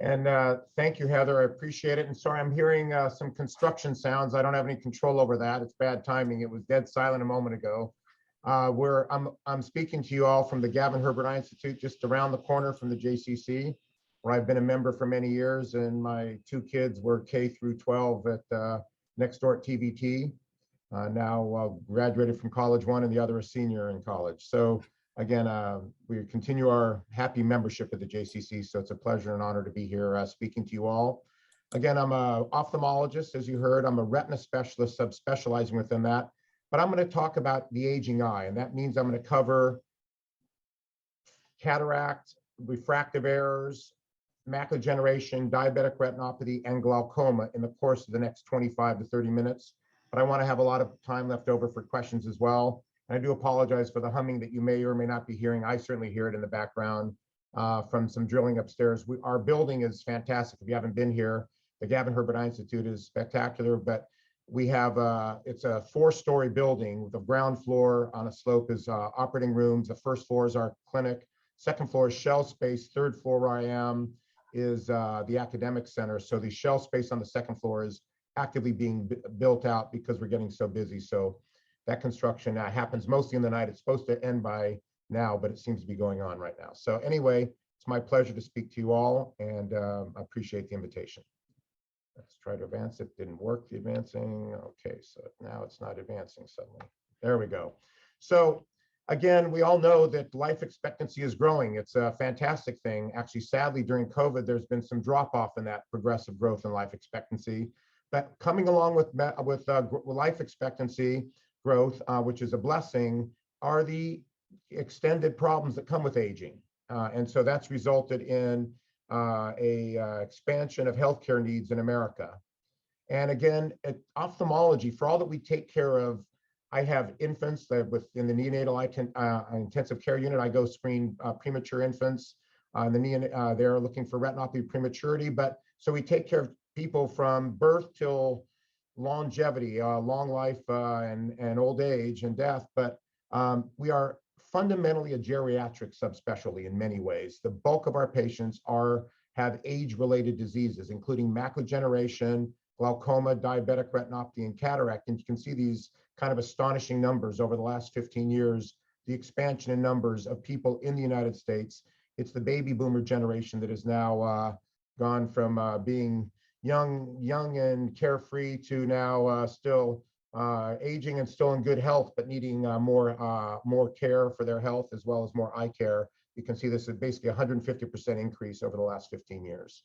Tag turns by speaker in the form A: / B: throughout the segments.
A: And thank you, Heather. I appreciate it. And sorry, I'm hearing some construction sounds. I don't have any control over that. It's bad timing. It was dead silent a moment ago. I'm speaking to you all from the Gavin Herbert Eye Institute, just around the corner from the JCC, where I've been a member for many years, and my two kids were K through 12 at next door at TVT. Now graduated from college, one and the other a senior in college. So again, we continue our happy membership at the JCC. So it's a pleasure and honor to be here speaking to you all. Again, I'm an ophthalmologist, as you heard. I'm a retina specialist, subspecializing within that. But I'm going to talk about the aging eye, and that means I'm going to cover cataract, refractive errors, macular degeneration, diabetic retinopathy, and glaucoma in the course of the next 25 to 30 minutes. But I want to have a lot of time left over for questions as well. And I do apologize for the humming that you may or may not be hearing. I certainly hear it in the background from some drilling upstairs. Our building is fantastic. If you haven't been here, the Gavin Herbert Eye Institute is spectacular, but we have, it's a 4-story building. The ground floor on a slope is operating rooms. The first floor is our clinic. Second floor is shell space. Third floor where I am is the academic center. So the shell space on the second floor is actively being built out because we're getting so busy. So that construction happens mostly in the night. It's supposed to end by now, but it seems to be going on right now. So anyway, it's my pleasure to speak to you all, and I appreciate the invitation. Let's try to advance. It didn't work, the advancing. Okay, so now it's not advancing suddenly. There we go. So again, we all know that life expectancy is growing. It's a fantastic thing. Actually, sadly, during COVID, there's been some drop off in that progressive growth in life expectancy. But coming along with life expectancy growth, which is a blessing, are the extended problems that come with aging. And so that's resulted in expansion of healthcare needs in America. And again, ophthalmology, for all that we take care of, I have infants that in the neonatal intensive care unit. I go screen premature infants. They're looking for retinopathy prematurity, but so we take care of people from birth till longevity, long life and old age and death. But we are fundamentally a geriatric subspecialty in many ways. The bulk of our patients have age-related diseases, including macular degeneration, glaucoma, diabetic retinopathy, and cataract. And you can see these kind of astonishing numbers over the last 15 years, the expansion in numbers of people in the United States. It's the baby boomer generation that is now gone from being young and carefree to now still aging and still in good health, but needing more care for their health as well as more eye care. You can see this is basically 150% increase over the last 15 years.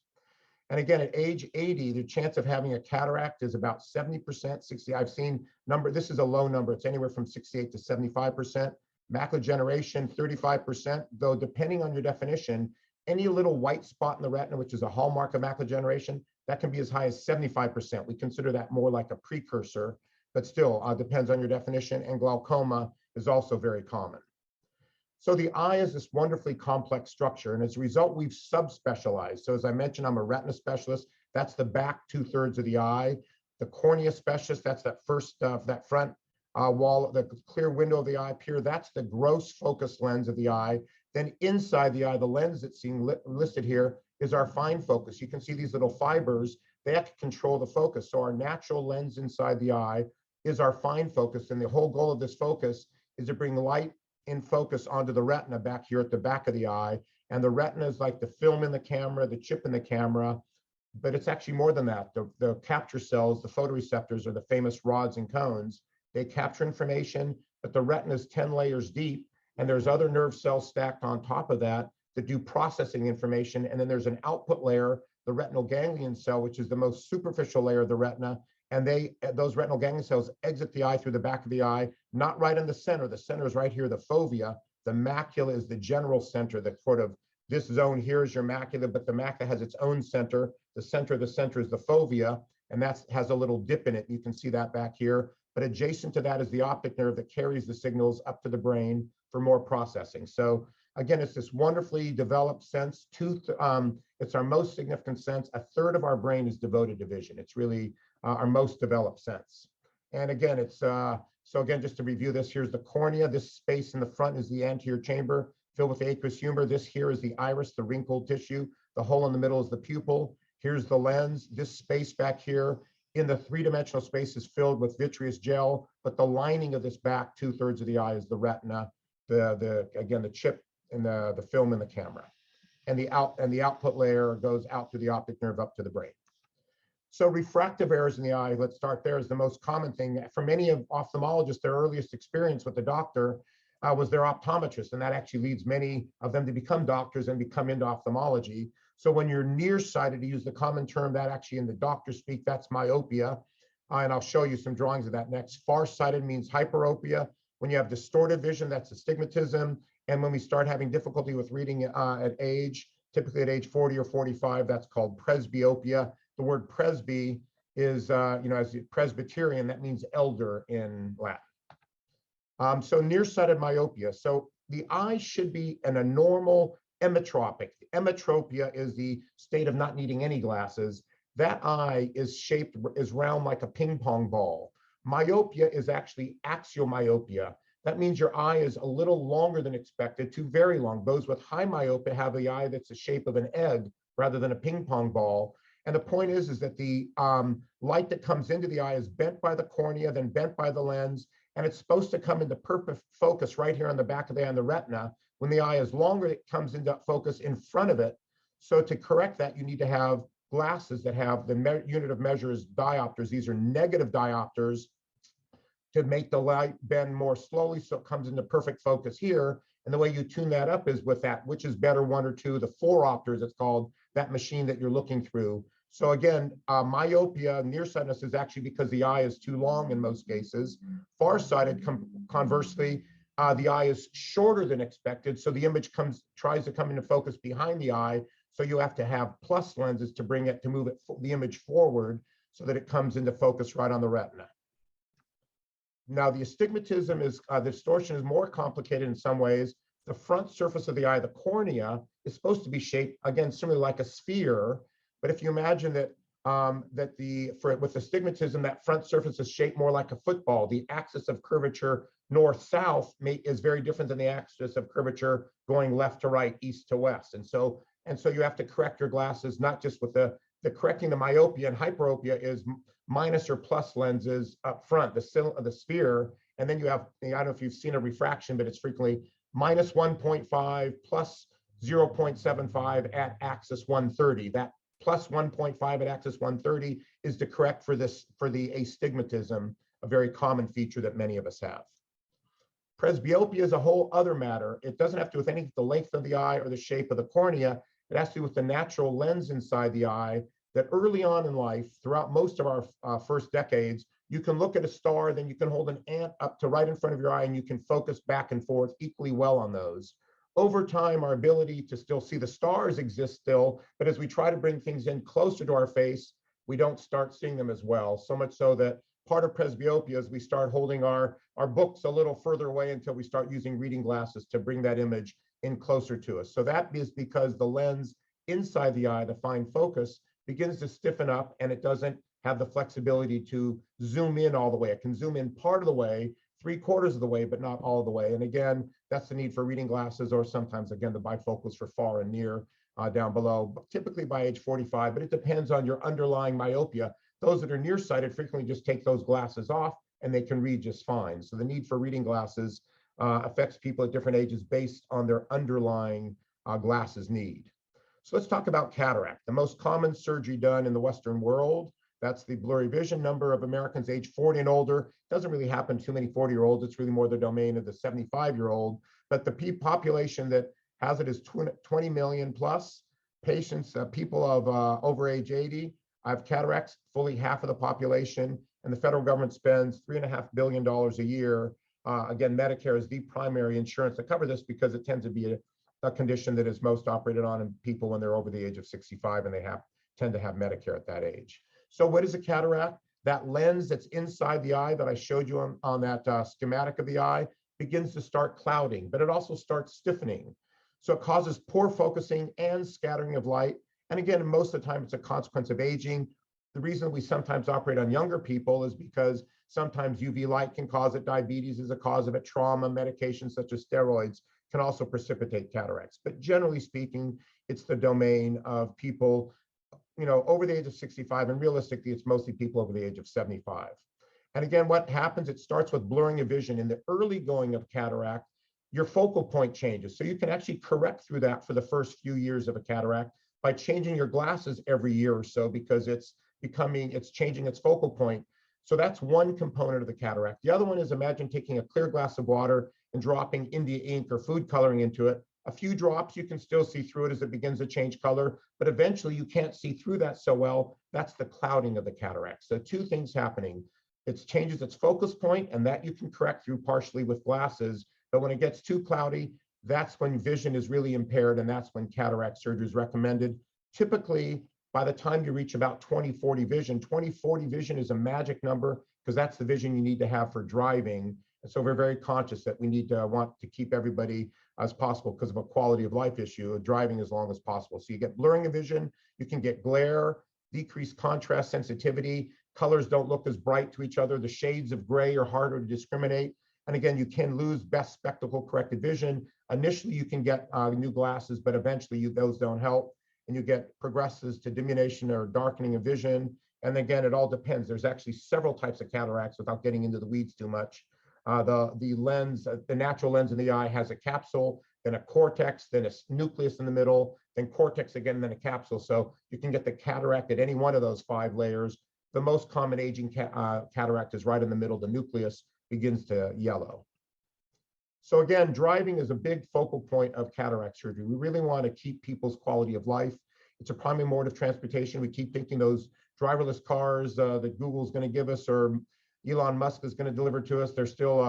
A: And again, at age 80, the chance of having a cataract is about 70%, 60. I've seen this is a low number. It's anywhere from 68 to 75%. Macular degeneration, 35%, though depending on your definition, any little white spot in the retina, which is a hallmark of macular degeneration, that can be as high as 75%. We consider that more like a precursor, but still depends on your definition, and glaucoma is also very common. So the eye is this wonderfully complex structure, and as a result, we've subspecialized. So as I mentioned, I'm a retina specialist. That's the back 2/3 of the eye. The cornea specialist, that's that front wall, the clear window of the eye up here. That's the gross focus lens of the eye. Then inside the eye, the lens that's seen listed here is our fine focus. You can see these little fibers. They have to control the focus. So our natural lens inside the eye is our fine focus, and the whole goal of this focus is to bring light in focus onto the retina back here at the back of the eye. And the retina is like the film in the camera, the chip in the camera, but it's actually more than that. The capture cells, the photoreceptors, are the famous rods and cones. They capture information, but the retina is 10 layers deep, and there's other nerve cells stacked on top of that do processing information. And then there's an output layer, the retinal ganglion cell, which is the most superficial layer of the retina. And those retinal ganglion cells exit the eye through the back of the eye, not right in the center. The center is right here, the fovea. The macula is the general center, the sort of, this zone here is your macula, but the macula has its own center. The center of the center is the fovea, and that has a little dip in it. You can see that back here. But adjacent to that is the optic nerve that carries the signals up to the brain for more processing. So again, it's this wonderfully developed sense. It's our most significant sense. 1/3 of our brain is devoted to vision. It's really our most developed sense. And again, it's so again, just to review this, here's the cornea. This space in the front is the anterior chamber. filled with aqueous humor. This here is the iris, the wrinkled tissue. The hole in the middle is the pupil. Here's the lens. This space back here in the three-dimensional space is filled with vitreous gel, but the lining of this back 2/3 of the eye is the retina, again, the chip and the film in the camera. And the output layer goes out through the optic nerve up to the brain. So refractive errors in the eye, let's start there, is the most common thing. For many of ophthalmologists, their earliest experience with the doctor was their optometrist, and that actually leads many of them to become doctors and become into ophthalmology. So when you're nearsighted, to use the common term, that actually in the doctor speak, that's myopia. And I'll show you some drawings of that next. Farsighted means hyperopia. When you have distorted vision, that's astigmatism. And when we start having difficulty with reading at age, typically at age 40 or 45, that's called presbyopia. The word presby is, as Presbyterian, that means elder in Latin. So nearsighted myopia. So the eye should be in a normal emmetropic. Emmetropia is the state of not needing any glasses. That eye is round like a ping pong ball. Myopia is actually axial myopia. That means your eye is a little longer than expected to very long. Those with high myopia have the eye that's the shape of an egg rather than a ping pong ball. And the point is that the light that comes into the eye is bent by the cornea, then bent by the lens, and it's supposed to come into perfect focus right here on the back of the eye on the retina. When the eye is longer, it comes into focus in front of it. So to correct that, you need to have glasses that have the unit of measure is diopters. These are negative diopters to make the light bend more slowly so it comes into perfect focus here. And the way you tune that up is with that, which is better, 1 or 2, the phoropters, it's called, that machine that you're looking through. So again, myopia, nearsightedness is actually because the eye is too long in most cases. Farsighted, conversely, the eye is shorter than expected, so the image tries to come into focus behind the eye. So you have to have plus lenses to move the image forward so that it comes into focus right on the retina. Now the astigmatism the distortion is more complicated in some ways. The front surface of the eye, the cornea, is supposed to be shaped, again, similarly like a sphere. But if you imagine that with astigmatism, that front surface is shaped more like a football. The axis of curvature north-south is very different than the axis of curvature going left to right, east to west. And so you have to correct your glasses, not just with the correcting the myopia and hyperopia is minus or plus lenses up front, the sphere. And then you have, I don't know if you've seen a refraction, but it's frequently minus 1.5 plus 0.75 at axis 130. That plus 1.5 at axis 130 is to correct for the astigmatism, a very common feature that many of us have. Presbyopia is a whole other matter. It doesn't have to do with anything, the length of the eye or the shape of the cornea. It has to do with the natural lens inside the eye that early on in life, throughout most of our first decades, you can look at a star, then you can hold an ant up to right in front of your eye and you can focus back and forth equally well on those. Over time, our ability to still see the stars exists still, but as we try to bring things in closer to our face, we don't start seeing them as well. So much so that part of presbyopia is we start holding our books a little further away until we start using reading glasses to bring that image in closer to us. So that is because the lens inside the eye, the fine focus, begins to stiffen up and it doesn't have the flexibility to zoom in all the way. It can zoom in part of the way, 3/4 of the way, but not all of the way. And again, that's the need for reading glasses, or sometimes, again, the bifocals for far and near down below, typically by age 45, but it depends on your underlying myopia. Those that are nearsighted frequently just take those glasses off and they can read just fine. So the need for reading glasses affects people at different ages based on their underlying glasses need. So let's talk about cataract. The most common surgery done in the Western world, that's the blurry vision. Number of Americans age 40 and older. Doesn't really happen to too many 40-year-olds. It's really more the domain of the 75-year-old. But the population that has it is 20 million plus patients, people of over age 80 have cataracts, fully half of the population. And the federal government spends $3.5 billion a year. Again, Medicare is the primary insurance to cover this because it tends to be a condition that is most operated on in people when they're over the age of 65 and they tend to have Medicare at that age. So what is a cataract? That lens that's inside the eye that I showed you on that schematic of the eye begins to start clouding, but it also starts stiffening. So it causes poor focusing and scattering of light. And again, most of the time it's a consequence of aging. The reason we sometimes operate on younger people is because sometimes UV light can cause it. Diabetes is a cause of it. Trauma, medications such as steroids can also precipitate cataracts. But generally speaking, it's the domain of people, over the age of 65, and realistically, it's mostly people over the age of 75. And again, what happens, it starts with blurring of vision. In the early going of cataract, your focal point changes. So you can actually correct through that for the first few years of a cataract by changing your glasses every year or so, because it's changing its focal point. So that's one component of the cataract. The other one is, imagine taking a clear glass of water and dropping India ink or food coloring into it. A few drops, you can still see through it as it begins to change color, but eventually you can't see through that so well. That's the clouding of the cataract. So two things happening. It changes its focus point, and that you can correct through partially with glasses. But when it gets too cloudy, that's when vision is really impaired, and that's when cataract surgery is recommended. Typically, by the time you reach about 20/40 vision, 20/40 vision is a magic number because that's the vision you need to have for driving. And so we're very conscious that we want to keep everybody as possible because of a quality of life issue of driving as long as possible. So you get blurring of vision, you can get glare, decreased contrast sensitivity, colors don't look as bright to each other, the shades of gray are harder to discriminate. And again, you can lose best spectacle corrected vision. Initially, you can get new glasses, but eventually those don't help. And you get progresses to diminution or darkening of vision. And again, it all depends. There's actually several types of cataracts without getting into the weeds too much. The lens, the natural lens in the eye has a capsule, then a cortex, then a nucleus in the middle, then cortex again, then a capsule. So you can get the cataract at any one of those 5 layers. The most common aging cataract is right in the middle. The nucleus begins to yellow. So again, driving is a big focal point of cataract surgery. We really want to keep people's quality of life. It's a primary mode of transportation. We keep thinking those driverless cars that Google's going to give us or Elon Musk is going to deliver to us, they're still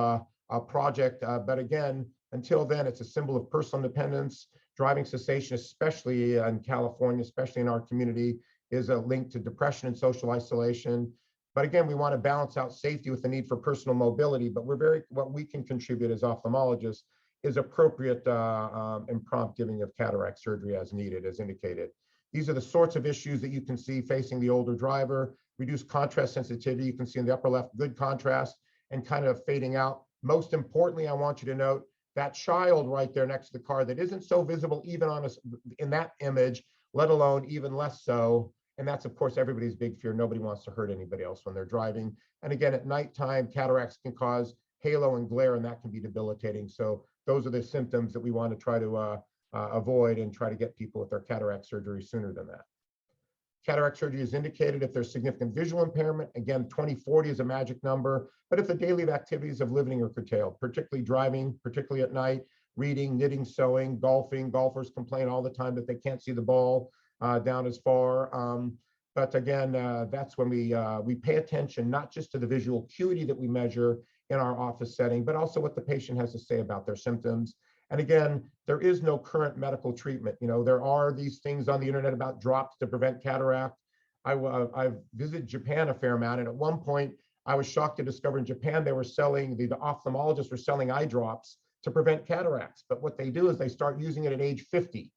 A: a project. But again, until then, it's a symbol of personal independence. Driving cessation, especially in California, especially in our community, is a link to depression and social isolation. But again, we want to balance out safety with the need for personal mobility. But what we can contribute as ophthalmologists is appropriate and prompt giving of cataract surgery as needed, as indicated. These are the sorts of issues that you can see facing the older driver. Reduced contrast sensitivity, you can see in the upper left, good contrast and kind of fading out. Most importantly, I want you to note that child right there next to the car that isn't so visible even on us in that image, let alone even less so. And that's, of course, everybody's big fear. Nobody wants to hurt anybody else when they're driving. And again, at nighttime, cataracts can cause halo and glare, and that can be debilitating. So those are the symptoms that we want to try to avoid and try to get people with their cataract surgery sooner than that. Cataract surgery is indicated if there's significant visual impairment. Again, 20/40 is a magic number, but if the daily activities of living are curtailed, particularly driving, particularly at night, reading, knitting, sewing, golfing. Golfers complain all the time that they can't see the ball down as far. But again, that's when we pay attention not just to the visual acuity that we measure in our office setting, but also what the patient has to say about their symptoms. And again, there is no current medical treatment. There are these things on the internet about drops to prevent cataract. I've visited Japan a fair amount, and at one point, I was shocked to discover in Japan they were selling, the ophthalmologists were selling eye drops to prevent cataracts. But what they do is they start using it at age 50,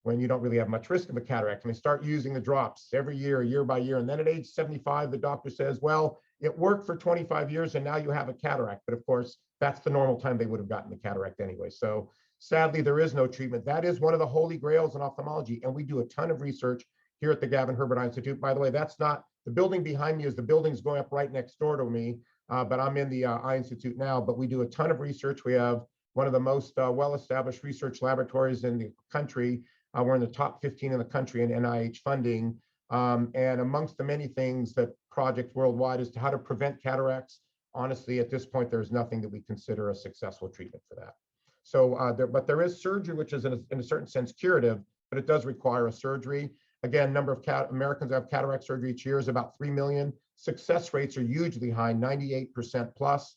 A: when you don't really have much risk of a cataract, and they start using the drops every year, year by year. And then at age 75, the doctor says, well, it worked for 25 years and now you have a cataract. But of course, that's the normal time they would have gotten the cataract anyway. So sadly, there is no treatment. That is one of the holy grails in ophthalmology. And we do a ton of research here at the Gavin Herbert Eye Institute. By the way, that's not, the building behind me is the building's going up right next door to me, but I'm in the Eye Institute now. But we do a ton of research. We have one of the most well-established research laboratories in the country. We're in the top 15 in the country in NIH funding. And amongst the many things that projects worldwide is to how to prevent cataracts. Honestly, at this point, there's nothing that we consider a successful treatment for that. So, but there is surgery, which is in a certain sense curative, but it does require a surgery. Again, number of Americans who have cataract surgery each year is about 3 million. Success rates are hugely high, 98% plus.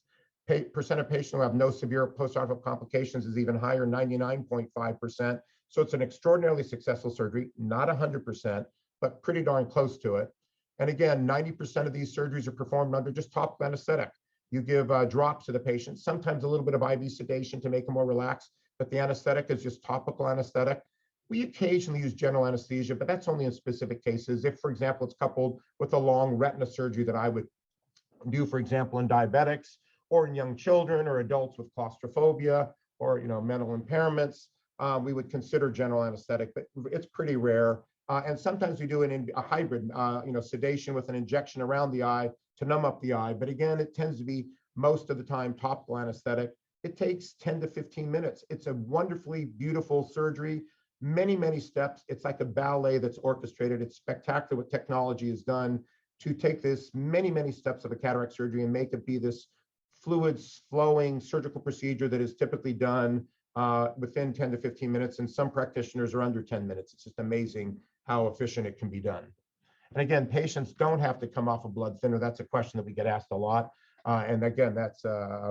A: Percent of patients who have no severe postoperative complications is even higher, 99.5%. So it's an extraordinarily successful surgery, not 100%, but pretty darn close to it. And again, 90% of these surgeries are performed under just topical anesthetic. You give drops to the patient, sometimes a little bit of IV sedation to make them more relaxed, but the anesthetic is just topical anesthetic. We occasionally use general anesthesia, but that's only in specific cases. If, for example, it's coupled with a long retina surgery that I would do, for example, in diabetics or in young children or adults with claustrophobia or mental impairments, we would consider general anesthetic, but it's pretty rare. And sometimes we do a hybrid, sedation with an injection around the eye to numb up the eye. But again, it tends to be most of the time topical anesthetic. It takes 10 to 15 minutes. It's a wonderfully beautiful surgery, many, many steps. It's like a ballet that's orchestrated. It's spectacular what technology has done to take this many, many steps of a cataract surgery and make it be this fluids flowing surgical procedure that is typically done within 10 to 15 minutes. And some practitioners are under 10 minutes. It's just amazing how efficient it can be done. And again, patients don't have to come off a blood thinner. That's a question that we get asked a lot. And again, that's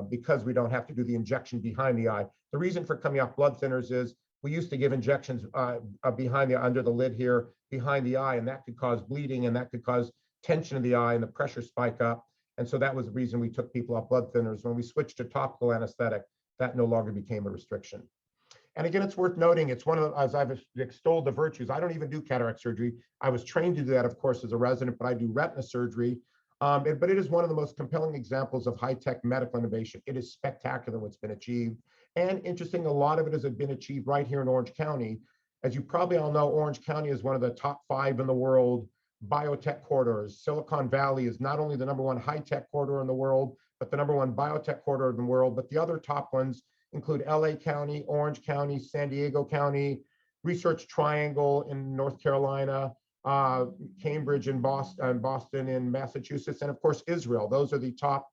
A: because we don't have to do the injection behind the eye. The reason for coming off blood thinners is we used to give injections under the lid here, behind the eye, and that could cause bleeding, and that could cause tension in the eye and the pressure spike up. And so that was the reason we took people off blood thinners. When we switched to topical anesthetic, that no longer became a restriction. And again, it's worth noting, it's one of the, as I've extolled the virtues, I don't even do cataract surgery. I was trained to do that, of course, as a resident, but I do retina surgery. But it is one of the most compelling examples of high-tech medical innovation. It is spectacular what's been achieved. And interesting, a lot of it has been achieved right here in Orange County. As you probably all know, Orange County is one of the top 5 in the world biotech corridors. Silicon Valley is not only the #1 high-tech corridor in the world, but the #1 biotech corridor in the world. But the other top ones include LA County, Orange County, San Diego County, Research Triangle in North Carolina, Cambridge in Boston in Massachusetts, and of course, Israel. Those are the top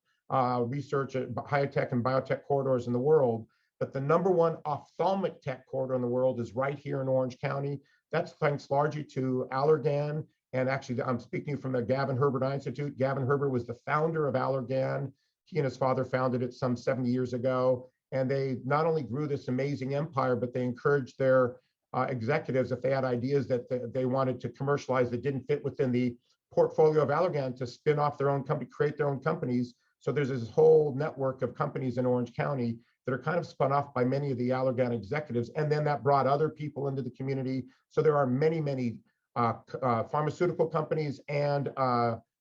A: research, high-tech and biotech corridors in the world. But the #1 ophthalmic tech corridor in the world is right here in Orange County. That's thanks largely to Allergan. And actually, I'm speaking from the Gavin Herbert Eye Institute. Gavin Herbert was the founder of Allergan. He and his father founded it some 70 years ago. And they not only grew this amazing empire, but they encouraged their executives, if they had ideas that they wanted to commercialize that didn't fit within the portfolio of Allergan, to spin off their own company, create their own companies. So there's this whole network of companies in Orange County that are kind of spun off by many of the Allergan executives. And then that brought other people into the community. So there are many, many pharmaceutical companies and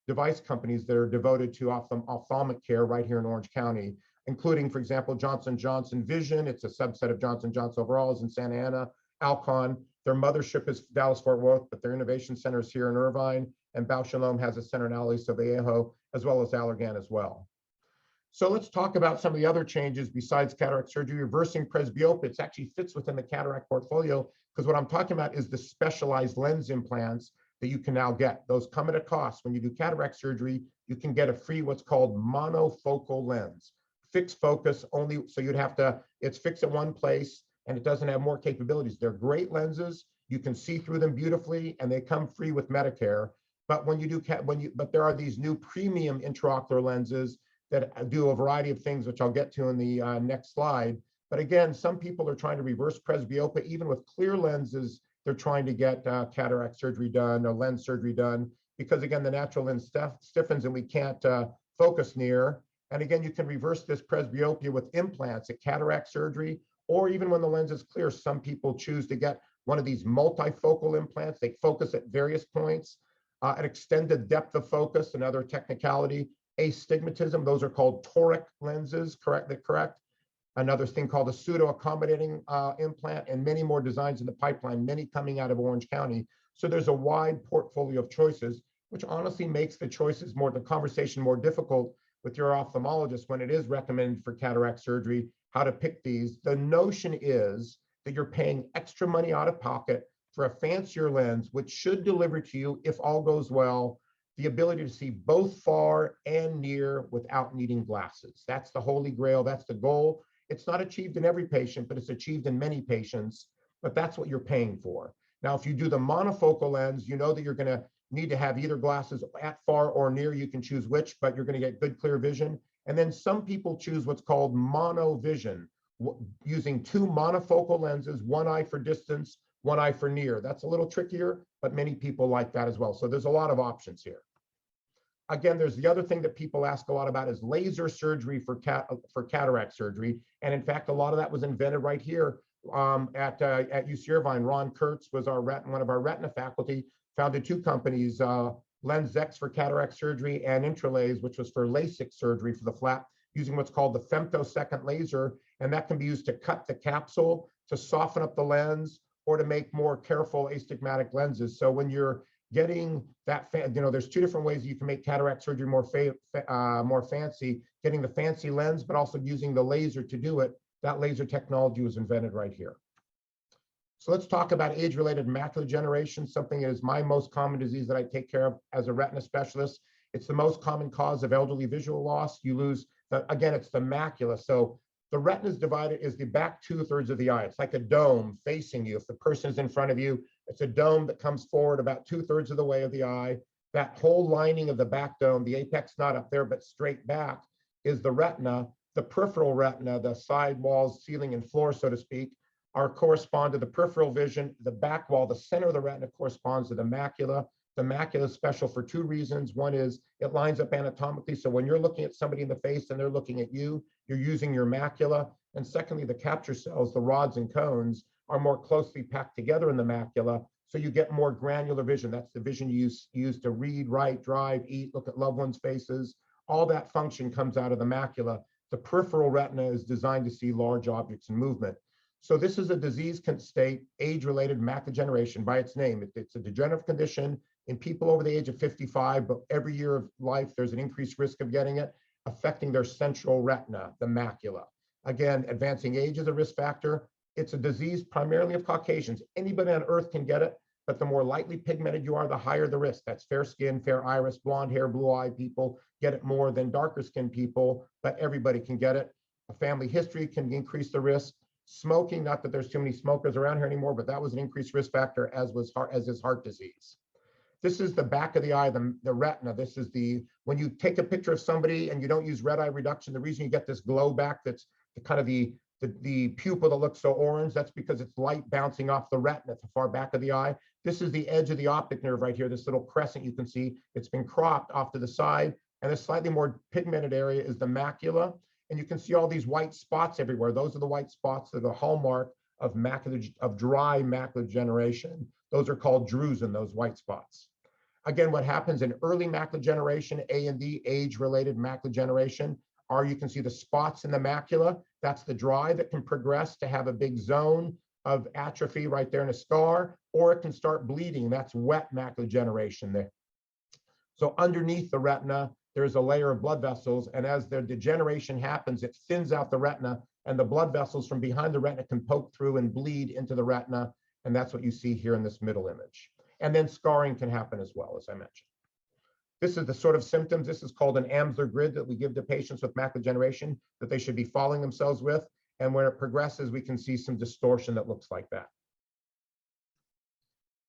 A: device companies that are devoted to ophthalmic care right here in Orange County, including, for example, Johnson & Johnson Vision. It's a subset of Johnson & Johnson overall, is in Santa Ana. Alcon, their mothership is Dallas-Fort Worth, but their innovation center is here in Irvine, and Bausch & Lomb has a center in Aliso Viejo, as well as Allergan as well. So let's talk about some of the other changes besides cataract surgery. Reversing presbyopia, it actually fits within the cataract portfolio, because what I'm talking about is the specialized lens implants that you can now get. Those come at a cost. When you do cataract surgery, you can get a free what's called monofocal lens. Fixed focus only, so you'd have to, it's fixed at one place and it doesn't have more capabilities. They're great lenses. You can see through them beautifully and they come free with Medicare. But when you do, but there are these new premium intraocular lenses that do a variety of things, which I'll get to in the next slide. But again, some people are trying to reverse presbyopia. Even with clear lenses, they're trying to get cataract surgery done or lens surgery done, because again, the natural lens stiffens and we can't focus near. And again, you can reverse this presbyopia with implants at cataract surgery, or even when the lens is clear, some people choose to get one of these multifocal implants. They focus at various points, an extended depth of focus, another technicality, astigmatism, those are called toric lenses, correct? Another thing called a pseudo-accommodating implant, and many more designs in the pipeline, many coming out of Orange County. So there's a wide portfolio of choices, which honestly makes the choices the conversation more difficult with your ophthalmologist when it is recommended for cataract surgery, how to pick these. The notion is that you're paying extra money out of pocket for a fancier lens, which should deliver to you, if all goes well, the ability to see both far and near without needing glasses. That's the holy grail, that's the goal. It's not achieved in every patient, but it's achieved in many patients, but that's what you're paying for. Now, if you do the monofocal lens, you know that you're gonna need to have either glasses at far or near, you can choose which, but you're gonna get good clear vision. And then some people choose what's called monovision, using 2 monofocal lenses, one eye for distance, one eye for near. That's a little trickier, but many people like that as well. So there's a lot of options here. Again, there's the other thing that people ask a lot about is laser surgery for cataract surgery. And in fact, a lot of that was invented right here at UC Irvine. Ron Kurtz was one of our retina faculty, founded 2 companies, LensX for cataract surgery and Intralaser, which was for LASIK surgery for the flap, using what's called the femtosecond laser. And that can be used to cut the capsule, to soften up the lens, or to make more careful astigmatic lenses. So when you're getting that, there's two different ways you can make cataract surgery more fancy, getting the fancy lens, but also using the laser to do it. That laser technology was invented right here. So let's talk about age-related macular degeneration, something that is my most common disease that I take care of as a retina specialist. It's the most common cause of elderly visual loss. You lose, again, it's the macula. So the retina is divided, is the back 2/3 of the eye. It's like a dome facing you. If the person is in front of you, it's a dome that comes forward about 2/3 of the way of the eye. That whole lining of the back dome, the apex not up there, but straight back, is the retina. The peripheral retina, the side walls, ceiling, and floor, so to speak, correspond to the peripheral vision. The back wall, the center of the retina, corresponds to the macula. The macula is special for two reasons. One is it lines up anatomically. So when you're looking at somebody in the face and they're looking at you, you're using your macula. And secondly, the capture cells, the rods and cones, are more closely packed together in the macula. So you get more granular vision. That's the vision you use to read, write, drive, eat, look at loved ones' faces. All that function comes out of the macula. The peripheral retina is designed to see large objects in movement. So this is a disease state, age-related macular degeneration by its name. It's a degenerative condition in people over the age of 55, but every year of life, there's an increased risk of getting it, affecting their central retina, the macula. Again, advancing age is a risk factor. It's a disease primarily of Caucasians. Anybody on earth can get it, but the more lightly pigmented you are, the higher the risk. That's fair skin, fair iris, blonde hair, blue eye people get it more than darker skinned people, but everybody can get it. A family history can increase the risk. Smoking, not that there's too many smokers around here anymore, but that was an increased risk factor, as is heart disease. This is the back of the eye, the retina. This is when you take a picture of somebody and you don't use red eye reduction, the reason you get this glow back, that's kind of the pupil that looks so orange, that's because it's light bouncing off the retina at the far back of the eye. This is the edge of the optic nerve right here, this little crescent you can see. It's been cropped off to the side, and the slightly more pigmented area is the macula. And you can see all these white spots everywhere. Those are the white spots that are the hallmark of dry macular degeneration. Those are called drusen, those white spots. Again, what happens in early macular degeneration, AMD, age-related macular degeneration, you can see the spots in the macula. That's the dry that can progress to have a big zone of atrophy right there in a scar, or it can start bleeding. That's wet macular degeneration there. So underneath the retina, there's a layer of blood vessels, and as their degeneration happens, it thins out the retina, and the blood vessels from behind the retina can poke through and bleed into the retina, and that's what you see here in this middle image. And then scarring can happen as well, as I mentioned. This is the sort of symptoms. This is called an Amsler grid that we give to patients with macular degeneration that they should be following themselves with, and when it progresses, we can see some distortion that looks like that.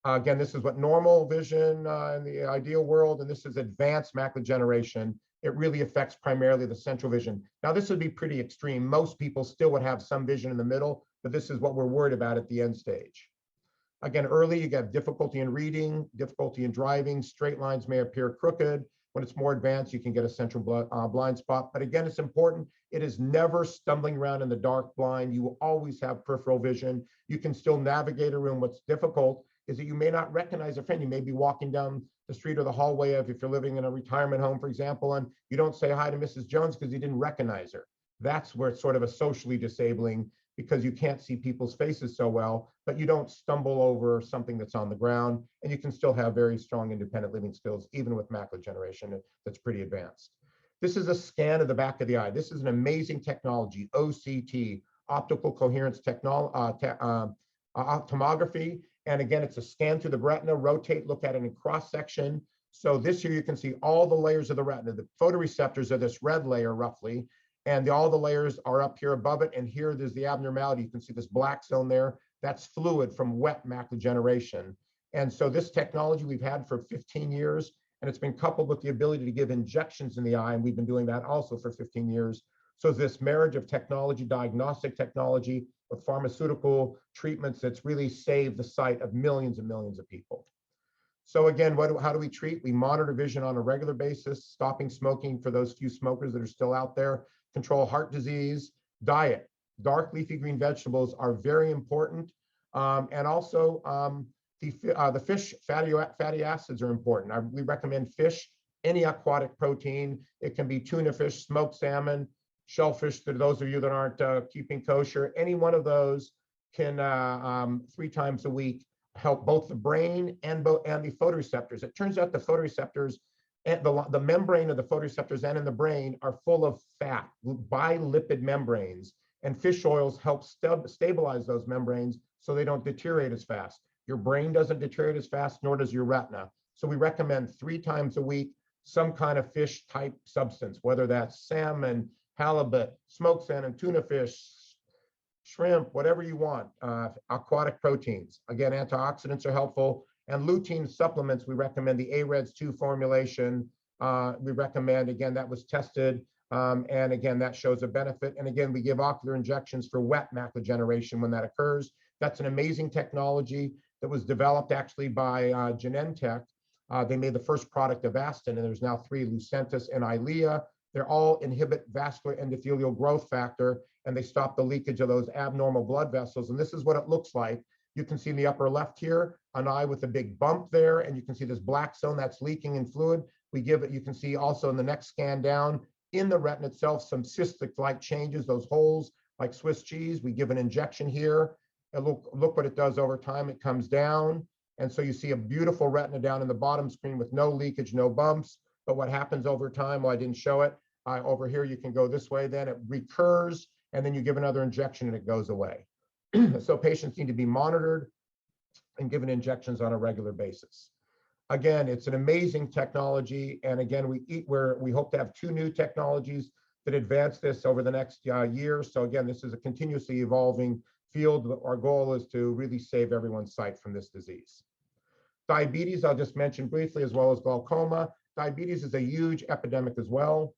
A: Again, this is what normal vision in the ideal world, and this is advanced macular degeneration. It really affects primarily the central vision. Now, this would be pretty extreme. Most people still would have some vision in the middle, but this is what we're worried about at the end stage. Again, early, you get difficulty in reading, difficulty in driving. Straight lines may appear crooked. When it's more advanced, you can get a central blind spot. But again, it's important. It is never stumbling around in the dark blind. You will always have peripheral vision. You can still navigate a room. What's difficult is that you may not recognize a friend. You may be walking down the street or the hallway if you're living in a retirement home, for example, and you don't say hi to Mrs. Jones because you didn't recognize her. That's where it's sort of a socially disabling, because you can't see people's faces so well, but you don't stumble over something that's on the ground, and you can still have very strong independent living skills, even with macular degeneration that's pretty advanced. This is a scan of the back of the eye. This is an amazing technology, OCT, optical coherence tomography. And again, it's a scan through the retina, rotate, look at it in cross section. So this here, you can see all the layers of the retina. The photoreceptors are this red layer roughly, and all the layers are up here above it. And here there's the abnormality. You can see this black zone there. That's fluid from wet macular degeneration. And so this technology we've had for 15 years, and it's been coupled with the ability to give injections in the eye. And we've been doing that also for 15 years. So this marriage of technology, diagnostic technology with pharmaceutical treatments that's really saved the sight of millions and millions of people. So again, how do we treat? We monitor vision on a regular basis, stopping smoking for those few smokers that are still out there, control heart disease, diet. Dark leafy green vegetables are very important. And also the fish fatty acids are important. We recommend fish, any aquatic protein. It can be tuna fish, smoked salmon, shellfish, to those of you that aren't keeping kosher, any one of those can 3 times a week help both the brain and the photoreceptors. It turns out the photoreceptors and the membrane of the photoreceptors and in the brain are full of fat, bilipid membranes, and fish oils help stabilize those membranes so they don't deteriorate as fast. Your brain doesn't deteriorate as fast, nor does your retina. So we recommend 3 times a week some kind of fish type substance, whether that's salmon, halibut, smoked salmon, tuna fish, shrimp, whatever you want, aquatic proteins. Again, antioxidants are helpful. And lutein supplements, we recommend the AREDS 2 formulation. We recommend, again, that was tested. And again, that shows a benefit. And again, we give ocular injections for wet macular degeneration when that occurs. That's an amazing technology that was developed actually by Genentech. They made the first product Avastin, and there's now 3, Lucentis and Eylea. They're all inhibit vascular endothelial growth factor, and they stop the leakage of those abnormal blood vessels. And this is what it looks like. You can see in the upper left here, an eye with a big bump there, and you can see this black zone that's leaking in fluid. We give it, you can see also in the next scan down, in the retina itself, some cystic-like changes, those holes like Swiss cheese. We give an injection here, and look what it does over time. It comes down, and so you see a beautiful retina down in the bottom screen with no leakage, no bumps. But what happens over time, well, I didn't show it. Over here, you can go this way, then it recurs, and then you give another injection and it goes away. So patients need to be monitored and given injections on a regular basis. Again, it's an amazing technology. And again, we hope to have 2 new technologies that advance this over the next year. So again, this is a continuously evolving field. Our goal is to really save everyone's sight from this disease. Diabetes, I'll just mention briefly, as well as glaucoma. Diabetes is a huge epidemic as well,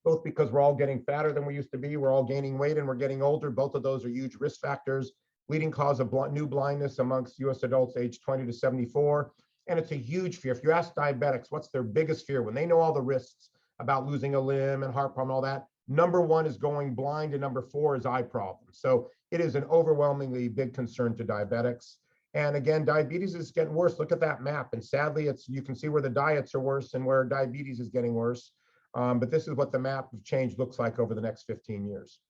A: both because we're all getting fatter than we used to be, we're all gaining weight, and we're getting older. Both of those are huge risk factors, leading cause of new blindness amongst US adults aged 20 to 74. And it's a huge fear. If you ask diabetics, what's their biggest fear when they know all the risks about losing a limb and heart problem, all that, number 1 is going blind, and number 4 is eye problems. So it is an overwhelmingly big concern to diabetics. And again, diabetes is getting worse. Look at that map. And sadly, you can see where the diets are worse and where diabetes is getting worse. But this is what the map of change looks like over the next 15 years.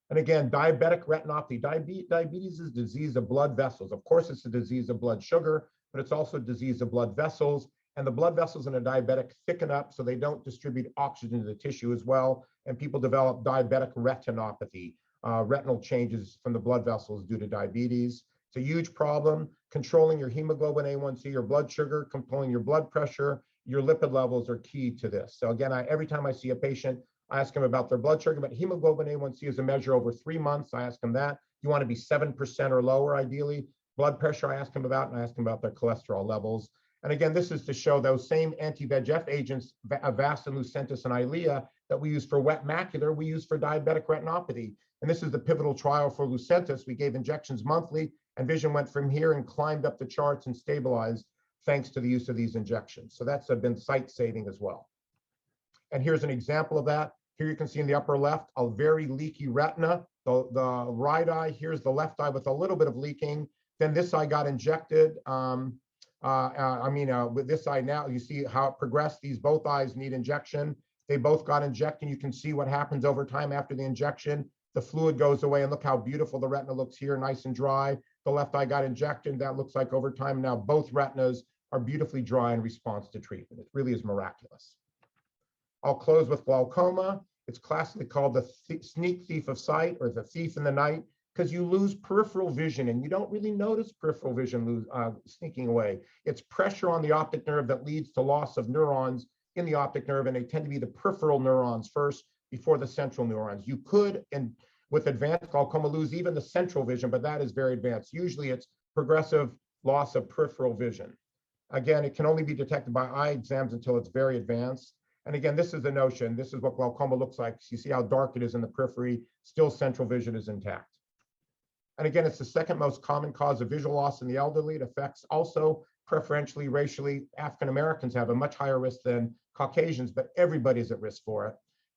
A: And again, diabetic retinopathy. Diabetes is a disease of blood vessels. Of course, it's a disease of blood sugar, but it's also a disease of blood vessels. And the blood vessels in a diabetic thicken up so they don't distribute oxygen to the tissue as well. And people develop diabetic retinopathy, retinal changes from the blood vessels due to diabetes. It's a huge problem. Controlling your hemoglobin A1C, your blood sugar, controlling your blood pressure, your lipid levels are key to this. So again, every time I see a patient, I ask them about their blood sugar, but hemoglobin A1C is a measure over 3 months. I ask them that. You want to be 7% or lower, ideally. Blood pressure, I ask them about, and I ask them about their cholesterol levels. And again, this is to show those same anti-VEGF agents, Avastin, Lucentis, and Eylea, that we use for wet macular, we use for diabetic retinopathy. And this is the pivotal trial for Lucentis. We gave injections monthly, and vision went from here and climbed up the charts and stabilized thanks to the use of these injections. So that's been sight saving as well. And here's an example of that. Here you can see in the upper left, a very leaky retina. The right eye, here's the left eye with a little bit of leaking. Then this eye got injected. With this eye now, you see how it progressed. Both eyes need injection. They both got injected. You can see what happens over time after the injection. The fluid goes away, and look how beautiful the retina looks here, nice and dry. The left eye got injected. That looks like over time now both retinas are beautifully dry in response to treatment. It really is miraculous. I'll close with glaucoma. It's classically called the sneak thief of sight, or the thief in the night, because you lose peripheral vision and you don't really notice peripheral vision sneaking away. It's pressure on the optic nerve that leads to loss of neurons in the optic nerve, and they tend to be the peripheral neurons first before the central neurons. You could, and with advanced glaucoma, lose even the central vision, but that is very advanced. Usually it's progressive loss of peripheral vision. Again, it can only be detected by eye exams until it's very advanced. And again, this is the notion. This is what glaucoma looks like. You see how dark it is in the periphery, still central vision is intact. And again, it's the second most common cause of visual loss in the elderly. It affects also preferentially, racially. African Americans have a much higher risk than Caucasians, but everybody's at risk for it.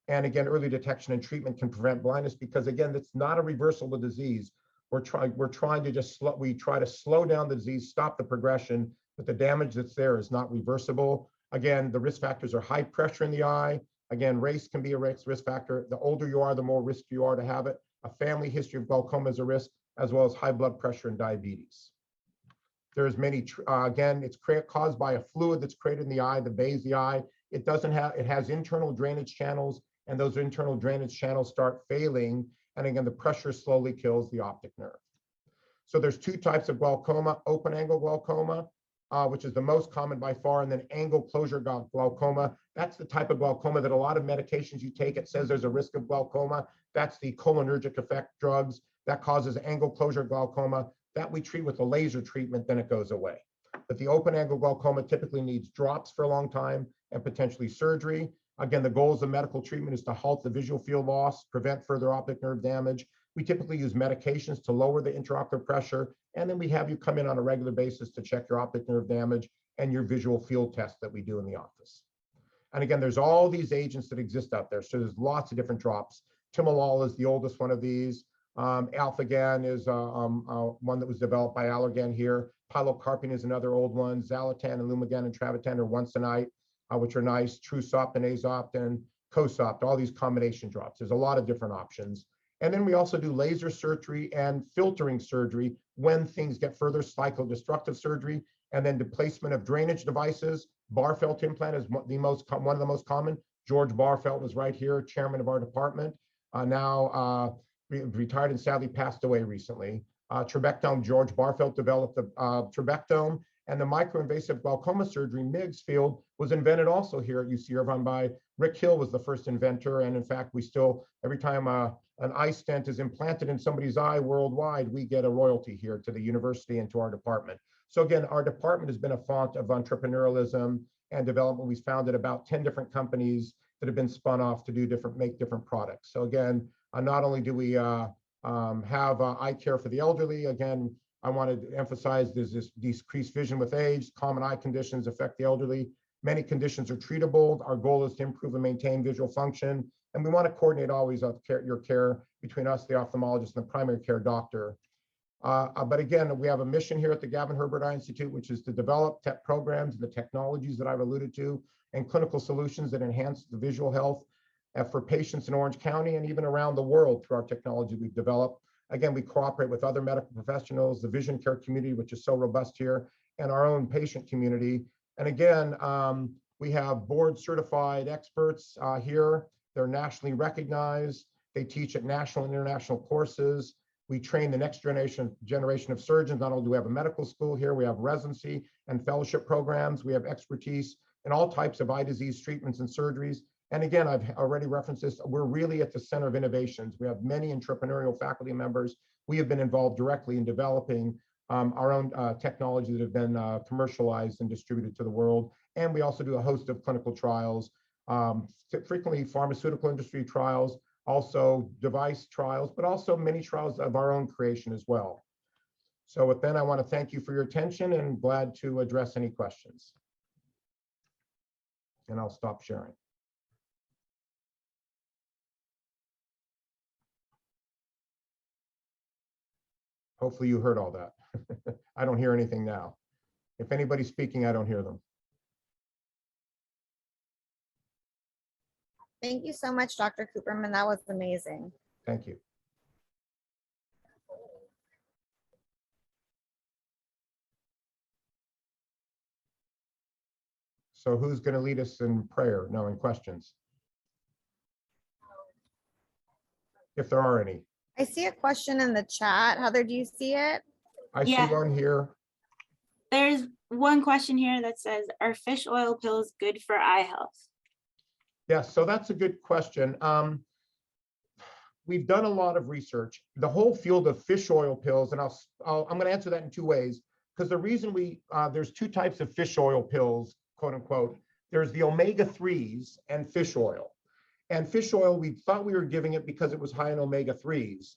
A: And again, early detection and treatment can prevent blindness, because again, it's not a reversible disease. We try to slow down the disease, stop the progression, but the damage that's there is not reversible. Again, the risk factors are high pressure in the eye. Again, race can be a risk factor. The older you are, the more risk you are to have it. A family history of glaucoma is a risk, as well as high blood pressure and diabetes. There's many, again, it's caused by a fluid that's created in the eye that bathes the eye. It has internal drainage channels, and those internal drainage channels start failing. And again, the pressure slowly kills the optic nerve. So there's two types of glaucoma: open angle glaucoma, which is the most common by far, and then angle closure glaucoma. That's the type of glaucoma that a lot of medications you take, it says there's a risk of glaucoma. That's the cholinergic effect drugs that causes angle closure glaucoma that we treat with a laser treatment, then it goes away. But the open angle glaucoma typically needs drops for a long time and potentially surgery. Again, the goals of medical treatment is to halt the visual field loss, prevent further optic nerve damage. We typically use medications to lower the intraocular pressure, and then we have you come in on a regular basis to check your optic nerve damage and your visual field test that we do in the office. And again, there's all these agents that exist out there. So there's lots of different drops. Timolol is the oldest one of these. Alphagan is one that was developed by Allergan here. Pilocarpine is another old one. Xalatan and Lumigan and Travatan are once a night, which are nice. Trusopt and Azopt and Cosopt, all these combination drops. There's a lot of different options. And then we also do laser surgery and filtering surgery when things get further, cyclodestructive surgery, and then displacement of drainage devices. Barfelt implant is one of the most common. George Barfelt was right here, chairman of our department. Now retired and sadly passed away recently. Trabectome, George Barfelt developed the trabectome, and the microinvasive glaucoma surgery, MIGS field, was invented also here at UC Irvine by Rick Hill, was the first inventor. And in fact, we still, every time an eye stent is implanted in somebody's eye worldwide, we get a royalty here to the university and to our department. So again, our department has been a font of entrepreneurialism and development. We've founded about 10 different companies that have been spun off to make different products. So again, not only do we have eye care for the elderly, again, I wanted to emphasize there's this decreased vision with age, common eye conditions affect the elderly. Many conditions are treatable. Our goal is to improve and maintain visual function. And we want to coordinate always your care between us, the ophthalmologist, and the primary care doctor. But again, we have a mission here at the Gavin Herbert Eye Institute, which is to develop tech programs and the technologies that I've alluded to and clinical solutions that enhance the visual health for patients in Orange County and even around the world through our technology we've developed. Again, we cooperate with other medical professionals, the vision care community, which is so robust here, and our own patient community. And again, we have board certified experts here. They're nationally recognized. They teach at national and international courses. We train the next generation of surgeons. Not only do we have a medical school here, we have residency and fellowship programs. We have expertise in all types of eye disease treatments and surgeries. And again, I've already referenced this, we're really at the center of innovations. We have many entrepreneurial faculty members. We have been involved directly in developing our own technology that have been commercialized and distributed to the world. And we also do a host of clinical trials, frequently pharmaceutical industry trials, also device trials, but also many trials of our own creation as well. So with that, I want to thank you for your attention and glad to address any questions. And I'll stop sharing. Hopefully you heard all that. I don't hear anything now. If anybody's speaking, I don't hear them.
B: Thank you so much, Dr. Cooperman. That was amazing.
A: Thank you. So who's going to lead us in prayer? No, in questions? If there are any.
B: I see a question in the chat. Heather, do you see it?
A: I see one here.
C: There's one question here that says, are fish oil pills good for eye health?
A: Yes, so that's a good question. We've done a lot of research. The whole field of fish oil pills, and I'm going to answer that in two ways, because the reason there's two types of fish oil pills, quote unquote. There's the omega-3s and fish oil. And fish oil, we thought we were giving it because it was high in omega-3s.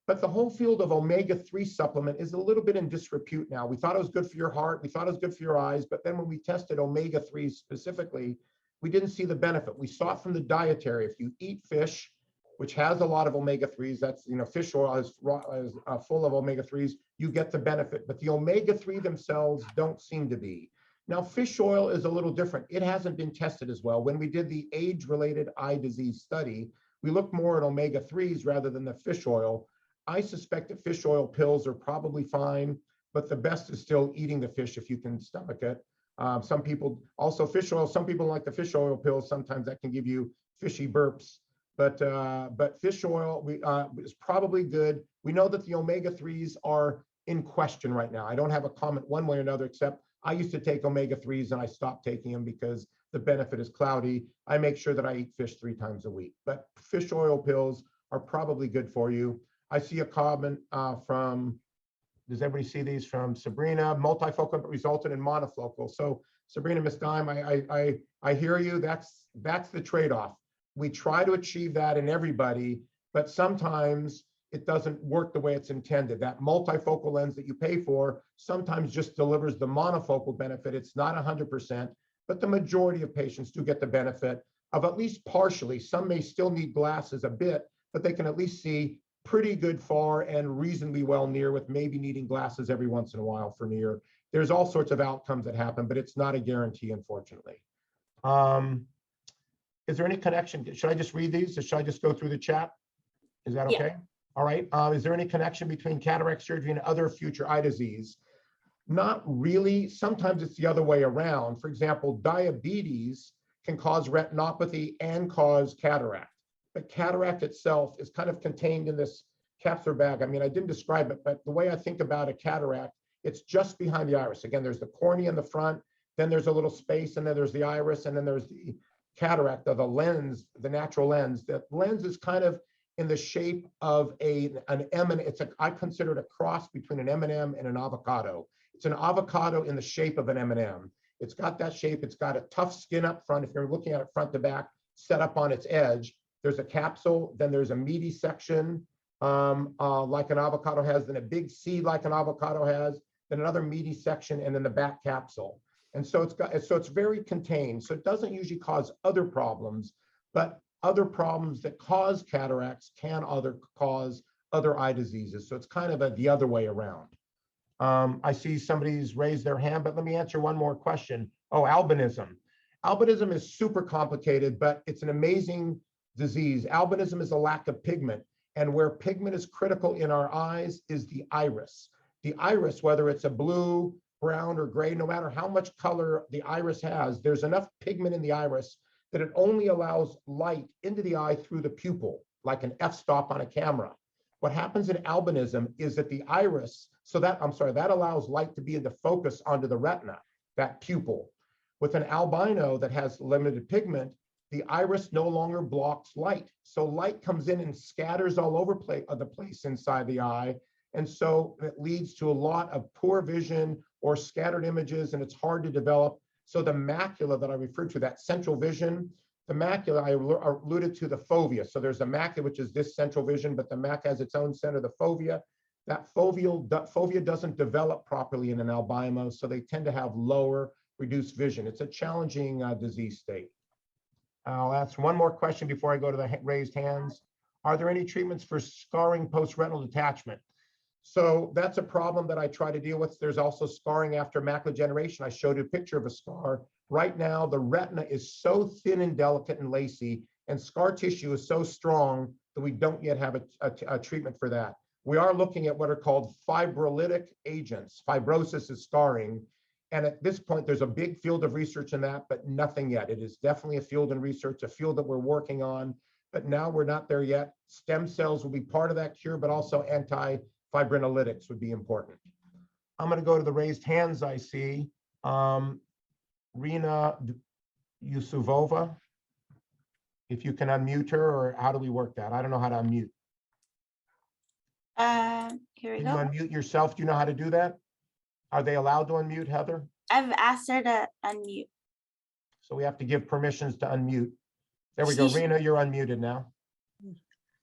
A: But the whole field of omega-3 supplement is a little bit in disrepute now. We thought it was good for your heart. We thought it was good for your eyes. But then when we tested omega-3s specifically, we didn't see the benefit. We saw it from the dietary. If you eat fish, which has a lot of omega-3s, that's, fish oil is full of omega-3s, you get the benefit. But the omega-3 themselves don't seem to be. Now, fish oil is a little different. It hasn't been tested as well. When we did the age-related eye disease study, we looked more at omega-3s rather than the fish oil. I suspect that fish oil pills are probably fine, but the best is still eating the fish if you can stomach it. Some people also fish oil. Some people like the fish oil pills. Sometimes that can give you fishy burps. But fish oil is probably good. We know that the omega-3s are in question right now. I don't have a comment one way or another, except I used to take omega-3s and I stopped taking them because the benefit is cloudy. I make sure that I eat fish 3 times a week. But fish oil pills are probably good for you. I see a comment from, does everybody see these from Sabrina? Multifocal resulted in monofocal. So Sabrina, Miss Dime, I hear you. That's the trade-off. We try to achieve that in everybody, but sometimes it doesn't work the way it's intended. That multifocal lens that you pay for sometimes just delivers the monofocal benefit. It's not 100%, but the majority of patients do get the benefit of at least partially. Some may still need glasses a bit, but they can at least see pretty good far and reasonably well near, with maybe needing glasses every once in a while for near. There's all sorts of outcomes that happen, but it's not a guarantee, unfortunately. Is there any connection? Should I just read these or should I just go through the chat? Is that okay?
C: Yeah.
A: All right. Is there any connection between cataract surgery and other future eye disease? Not really. Sometimes it's the other way around. For example, diabetes can cause retinopathy and cause cataract. But cataract itself is kind of contained in this capsular bag. I mean, I didn't describe it, but the way I think about a cataract, it's just behind the iris. Again, there's the cornea in the front, then there's a little space, and then there's the iris, and then there's the cataract of the lens, the natural lens. The lens is kind of in the shape of an M&M. I consider it a cross between an M&M and an avocado. It's an avocado in the shape of an M&M. It's got that shape. It's got a tough skin up front. If you're looking at it front to back, set up on its edge, there's a capsule, then there's a meaty section like an avocado has, then a big seed like an avocado has, then another meaty section, and then the back capsule. And so it's very contained. So it doesn't usually cause other problems, but other problems that cause cataracts can cause other eye diseases. So it's kind of the other way around. I see somebody's raised their hand, but let me answer one more question. Oh, albinism. Albinism is super complicated, but it's an amazing disease. Albinism is a lack of pigment, and where pigment is critical in our eyes is the iris. The iris, whether it's a blue, brown, or gray, no matter how much color the iris has, there's enough pigment in the iris that it only allows light into the eye through the pupil, like an f-stop on a camera. What happens in albinism is that the iris, that allows light to be in the focus onto the retina, that pupil. With an albino that has limited pigment, the iris no longer blocks light. So light comes in and scatters all over the place inside the eye. And so it leads to a lot of poor vision or scattered images, and it's hard to develop. So the macula that I referred to, that central vision, the macula, I alluded to the fovea. So there's a macula, which is this central vision, but the macula has its own center, the fovea. That fovea doesn't develop properly in an albino, so they tend to have lower, reduced vision. It's a challenging disease state. I'll ask one more question before I go to the raised hands. Are there any treatments for scarring post-retinal detachment? So that's a problem that I try to deal with. There's also scarring after macular degeneration. I showed you a picture of a scar. Right now, the retina is so thin and delicate and lacy, and scar tissue is so strong that we don't yet have a treatment for that. We are looking at what are called fibrolytic agents. Fibrosis is scarring. And at this point, there's a big field of research in that, but nothing yet. It is definitely a field in research, a field that we're working on, but now we're not there yet. Stem cells will be part of that cure, but also anti-fibrinolytics would be important. I'm going to go to the raised hands I see. Rina Yusuvova, if you can unmute her, or how do we work that? I don't know how to unmute.
C: Here we
A: Can
C: go.
A: you unmute yourself? Do you know how to do that? Are they allowed to unmute, Heather?
C: I've asked her to unmute.
A: So we have to give permissions to unmute. There we go. Rina, you're unmuted now.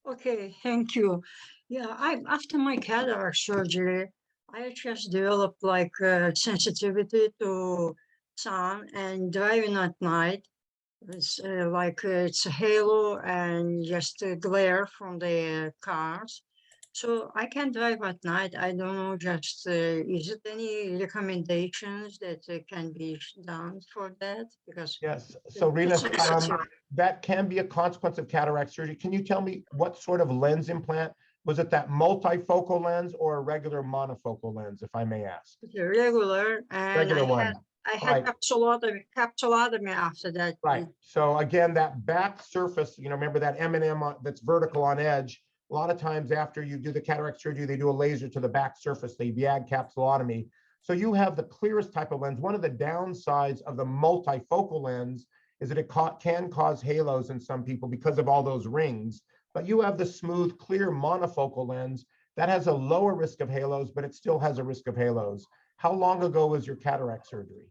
D: Okay, thank you. Yeah, after my cataract surgery, I just developed like sensitivity to sun and driving at night. It's it's a halo and just a glare from the cars. So I can drive at night. I don't know, just is it any recommendations that can be done for that? Because
A: Yes, so Rena,
D: it's sensitive.
A: that can be a consequence of cataract surgery. Can you tell me what sort of lens implant? Was it that multifocal lens or a regular monofocal lens, if I may ask?
D: It's a regular, and
A: Regular one,
D: I had
A: right,
D: capsulotomy after that.
A: right. So again, that back surface, remember that M&M that's vertical on edge. A lot of times after you do the cataract surgery, they do a laser to the back surface, the YAG capsulotomy. So you have the clearest type of lens. One of the downsides of the multifocal lens is that it can cause halos in some people because of all those rings. But you have the smooth, clear monofocal lens that has a lower risk of halos, but it still has a risk of halos. How long ago was your cataract surgery?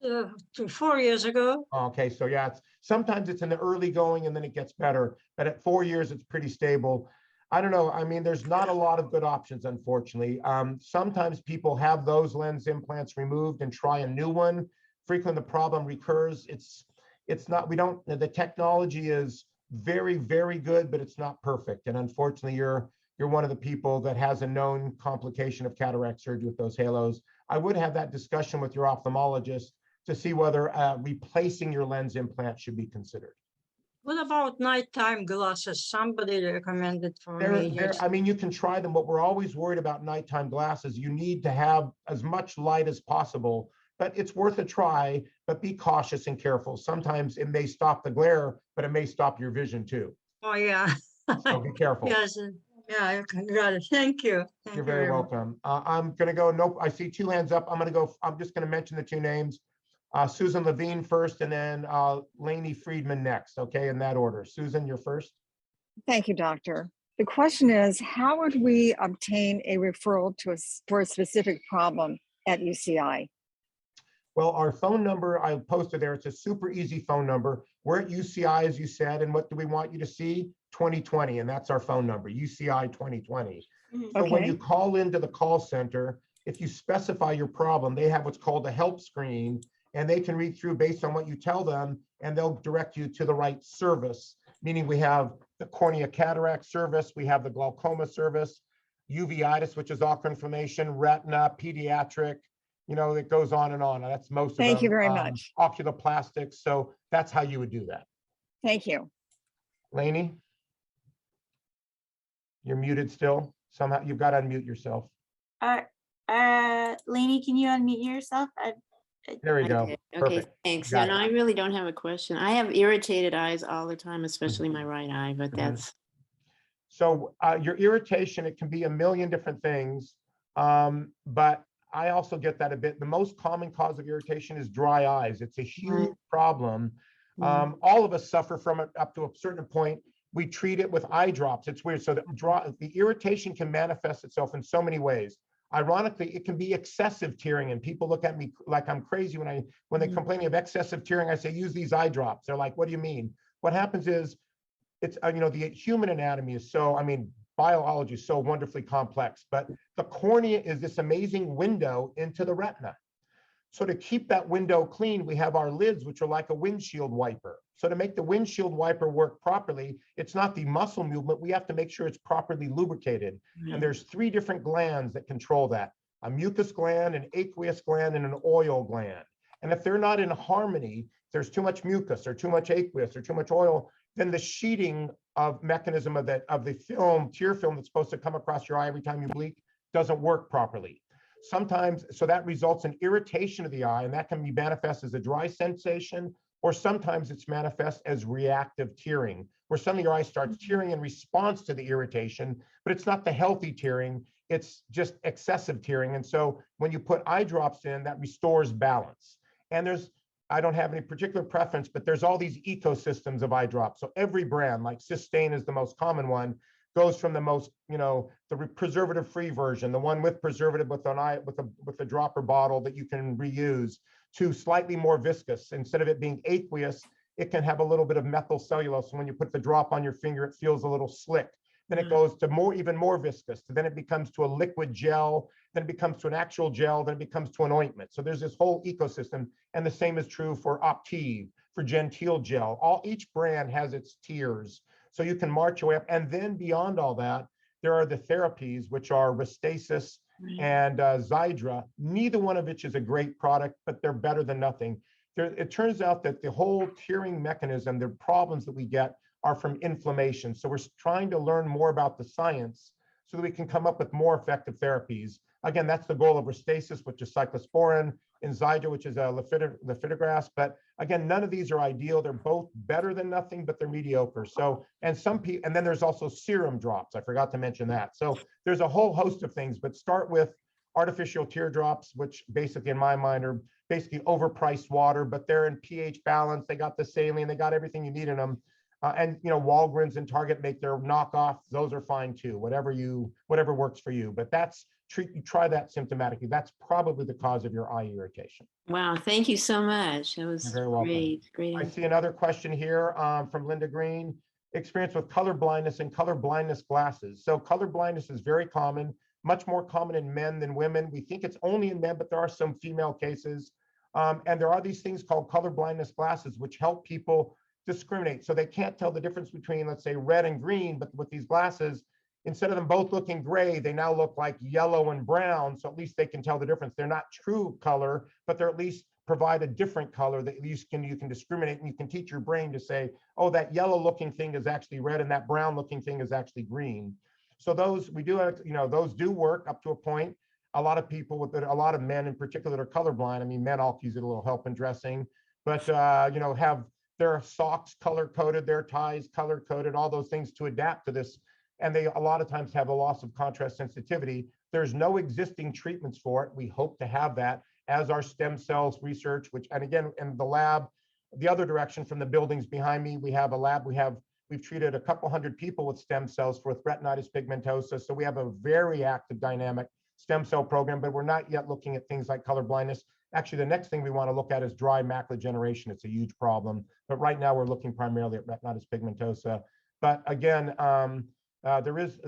D: 4 years ago.
A: Okay, so yeah, sometimes it's in the early going and then it gets better, but at 4 years, it's pretty stable. I don't know. I mean, there's not a lot of good options, unfortunately. Sometimes people have those lens implants removed and try a new one. Frequently, the problem recurs. It's not, the technology is very, very good, but it's not perfect. And unfortunately, you're one of the people that has a known complication of cataract surgery with those halos. I would have that discussion with your ophthalmologist to see whether replacing your lens implant should be considered.
D: What about nighttime glasses? Somebody recommended for me.
A: I mean, you can try them, but we're always worried about nighttime glasses. You need to have as much light as possible, but it's worth a try, but be cautious and careful. Sometimes it may stop the glare, but it may stop your vision too.
D: Oh, yeah.
A: So be careful.
D: Yes. Yeah, I got it. Thank you.
A: You're very welcome. I'm going to go, nope, I see 2 hands up. I'm just going to mention the 2 names. Susan Levine first, and then Lainey Friedman next, okay, in that order. Susan, you're first.
E: Thank you, doctor. The question is, how would we obtain a referral for a specific problem at UCI?
A: Well, our phone number, I posted there. It's a super easy phone number. We're at UCI, as you said, and what do we want you to see? 2020, and that's our phone number, UCI 2020. So when you call into the call center, if you specify your problem, they have what's called a help screen, and they can read through based on what you tell them, and they'll direct you to the right service, meaning we have the cornea cataract service, we have the glaucoma service, uveitis, which is ocular inflammation, retina, pediatric, it goes on and on. That's most of them.
E: Thank you very much.
A: Oculoplastics. So that's how you would do that.
E: Thank you.
A: Lainey, you're muted still. Somehow you've got to unmute yourself.
C: Lainey, can you unmute yourself?
A: There we go.
F: Okay,
A: Perfect.
F: thanks.
A: Got
F: And
A: it.
F: I really don't have a question. I have irritated eyes all the time, especially my right eye, but that's,
A: So your irritation, it can be a million different things, but I also get that a bit. The most common cause of irritation is dry eyes. It's a huge problem. All of us suffer from it up to a certain point. We treat it with eye drops. It's weird. So the irritation can manifest itself in so many ways. Ironically, it can be excessive tearing, and people look at me like I'm crazy when they complain of excessive tearing. I say, use these eye drops. They're like, what do you mean? What happens is, it's the human anatomy is biology is so wonderfully complex, but the cornea is this amazing window into the retina. So to keep that window clean, we have our lids, which are like a windshield wiper. So to make the windshield wiper work properly, it's not the muscle movement. We have to make sure it's properly lubricated. And there's 3 different glands that control that: a mucus gland, an aqueous gland, and an oil gland. And if they're not in harmony, if there's too much mucus or too much aqueous or too much oil, then the sheeting of mechanism of the tear film that's supposed to come across your eye every time you blink doesn't work properly. Sometimes, so that results in irritation of the eye, and that can be manifest as a dry sensation, or sometimes it's manifest as reactive tearing, where suddenly your eye starts tearing in response to the irritation, but it's not the healthy tearing, it's just excessive tearing. And so when you put eye drops in, that restores balance. And I don't have any particular preference, but there's all these ecosystems of eye drops. So every brand, like Systane is the most common one, goes from the most, the preservative-free version, the one with preservative with a dropper bottle that you can reuse, to slightly more viscous. Instead of it being aqueous, it can have a little bit of methyl cellulose. So when you put the drop on your finger, it feels a little slick. Then it goes to even more viscous. Then it becomes to a liquid gel. Then it becomes to an actual gel. Then it becomes to an ointment. So there's this whole ecosystem. And the same is true for Optive, for Gentile Gel. Each brand has its tiers. So you can march your way up. And then beyond all that, there are the therapies, which are Restasis
F: Right.
A: and Xiidra, neither one of which is a great product, but they're better than nothing. It turns out that the whole tearing mechanism, the problems that we get are from inflammation. So we're trying to learn more about the science so that we can come up with more effective therapies. Again, that's the goal of Restasis, which is cyclosporin, and Xiidra, which is lifitegrast. But again, none of these are ideal. They're both better than nothing, but they're mediocre. So, and some people, and then there's also serum drops. I forgot to mention that. So there's a whole host of things, but start with artificial teardrops, which basically in my mind are basically overpriced water, but they're in pH balance. They got the saline, they got everything you need in them. And you know, Walgreens and Target make their knockoffs. Those are fine too. Whatever works for you. But try that symptomatically. That's probably the cause of your eye irritation.
F: Wow, thank you so much. That was
A: You're very welcome.
F: great.
A: I see another question here from Linda Green. Experience with color blindness and color blindness glasses. So color blindness is very common, much more common in men than women. We think it's only in men, but there are some female cases. And there are these things called color blindness glasses, which help people discriminate. So they can't tell the difference between, let's say, red and green, but with these glasses, instead of them both looking gray, they now look like yellow and brown. So at least they can tell the difference. They're not true color, but they're at least provide a different color that you can discriminate, and you can teach your brain to say, oh, that yellow looking thing is actually red and that brown looking thing is actually green. So those we do have, those do work up to a point. A lot of people a lot of men in particular that are colorblind. I mean, men all use it a little help in dressing, but have their socks color coded, their ties color coded, all those things to adapt to this. And they a lot of times have a loss of contrast sensitivity. There's no existing treatments for it. We hope to have that as our stem cells research, and again, in the lab, the other direction from the buildings behind me, we have a lab. We've treated a couple hundred people with stem cells for retinitis pigmentosa. So we have a very active dynamic stem cell program, but we're not yet looking at things like color blindness. Actually, the next thing we want to look at is dry macular degeneration. It's a huge problem, but right now we're looking primarily at retinitis pigmentosa. But again,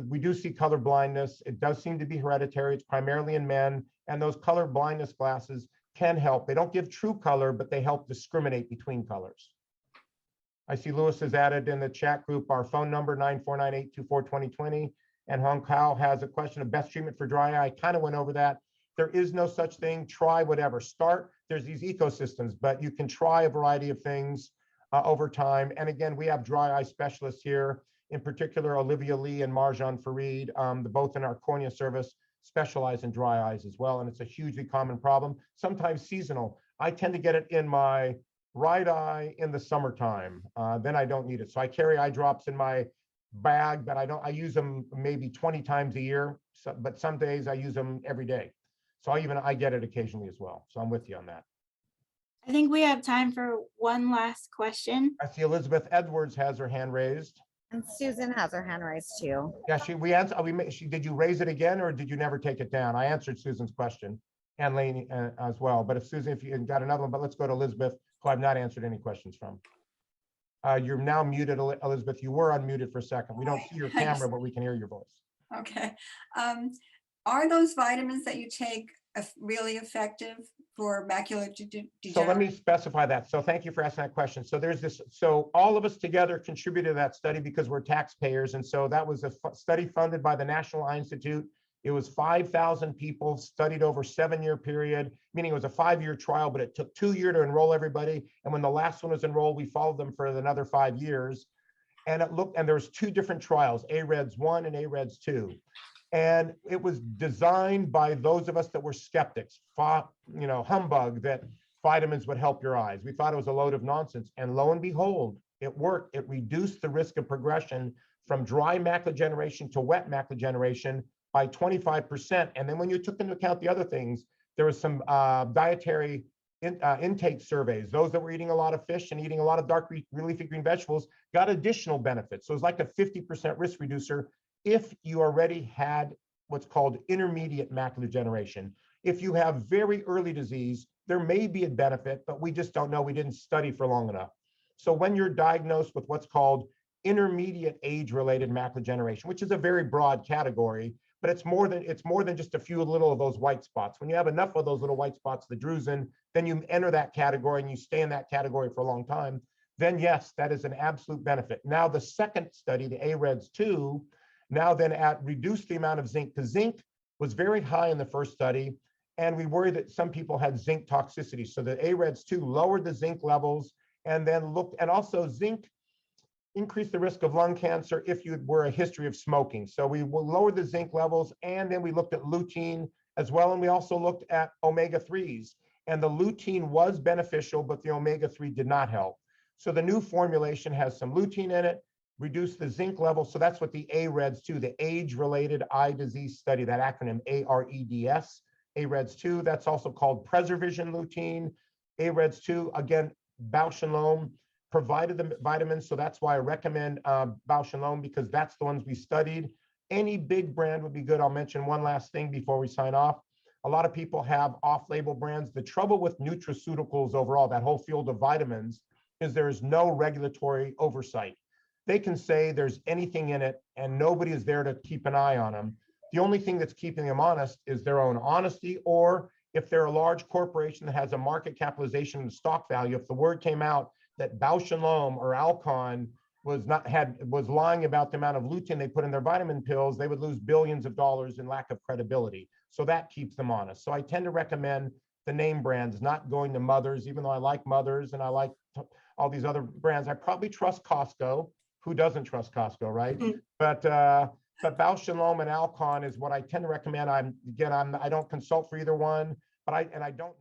A: we do see color blindness. It does seem to be hereditary. It's primarily in men, and those color blindness glasses can help. They don't give true color, but they help discriminate between colors. I see Lewis has added in the chat group our phone number, 949-824-2020. And Hong Kao has a question of best treatment for dry eye. I kind of went over that. There is no such thing. Try whatever. There's these ecosystems, but you can try a variety of things over time. And again, we have dry eye specialists here, in particular, Olivia Lee and Marjan Farid, both in our cornea service, specialize in dry eyes as well. And it's a hugely common problem, sometimes seasonal. I tend to get it in my right eye in the summertime. Then I don't need it. So I carry eye drops in my bag, but I use them maybe 20 times a year. But some days I use them every day. So I get it occasionally as well. So I'm with you on that.
C: I think we have time for one last question.
A: I see Elizabeth Edwards has her hand raised.
B: And Susan has her hand raised too.
A: Yeah, did you raise it again, or did you never take it down? I answered Susan's question, and Lainey as well. But if you got another one, but let's go to Elizabeth, who I've not answered any questions from. You're now muted, Elizabeth. You were unmuted for a second. We don't see your camera, but we can hear your voice.
G: Okay. Are those vitamins that you take really effective for macular degeneration?
A: So let me specify that. So thank you for asking that question. So all of us together contributed to that study because we're taxpayers. And so that was a study funded by the National Eye Institute. It was 5,000 people studied over a 7-year period, meaning it was a 5-year trial, but it took 2 years to enroll everybody. And when the last one was enrolled, we followed them for another 5 years. And there was 2 different trials, AREDS 1 and AREDS 2. And it was designed by those of us that were skeptics, humbug that vitamins would help your eyes. We thought it was a load of nonsense. And lo and behold, it worked. It reduced the risk of progression from dry macular degeneration to wet macular degeneration by 25%. And then when you took into account the other things, there was some dietary intake surveys. Those that were eating a lot of fish and eating a lot of dark leafy green vegetables got additional benefits. So it's like a 50% risk reducer if you already had what's called intermediate macular degeneration. If you have very early disease, there may be a benefit, but we just don't know. We didn't study for long enough. So when you're diagnosed with what's called intermediate age-related macular degeneration, which is a very broad category, but it's more than just a few little of those white spots. When you have enough of those little white spots, the drusen, then you enter that category and you stay in that category for a long time, then yes, that is an absolute benefit. Now, the second study, the AREDS 2, now then reduce the amount of zinc, because zinc was very high in the first study, and we worried that some people had zinc toxicity. So the AREDS2 lowered the zinc levels, and then and also zinc increased the risk of lung cancer if you were a history of smoking. So we lowered the zinc levels, and then we looked at lutein as well, and we also looked at omega-3s. And the lutein was beneficial, but the omega-3 did not help. So the new formulation has some lutein in it, reduce the zinc level. So that's what the AREDS2, the age-related eye disease study, that acronym AREDS, AREDS2, that's also called Preservision lutein. AREDS2, again, Bausch and Lomb provided the vitamins. So that's why I recommend Bausch and Lomb, because that's the ones we studied. Any big brand would be good. I'll mention one last thing before we sign off. A lot of people have off-label brands. The trouble with nutraceuticals overall, that whole field of vitamins, is there is no regulatory oversight. They can say there's anything in it and nobody is there to keep an eye on them. The only thing that's keeping them honest is their own honesty, or if they're a large corporation that has a market capitalization and stock value. If the word came out that Bausch and Lomb or Alcon was lying about the amount of lutein they put in their vitamin pills, they would lose billions of dollars in lack of credibility. So that keeps them honest. So I tend to recommend the name brands, not going to Mothers, even though I like Mothers and I like all these other brands. I probably trust Costco. Who doesn't trust Costco, right? But Bausch and Lomb and Alcon is what I tend to recommend. I don't consult for either one, but I don't.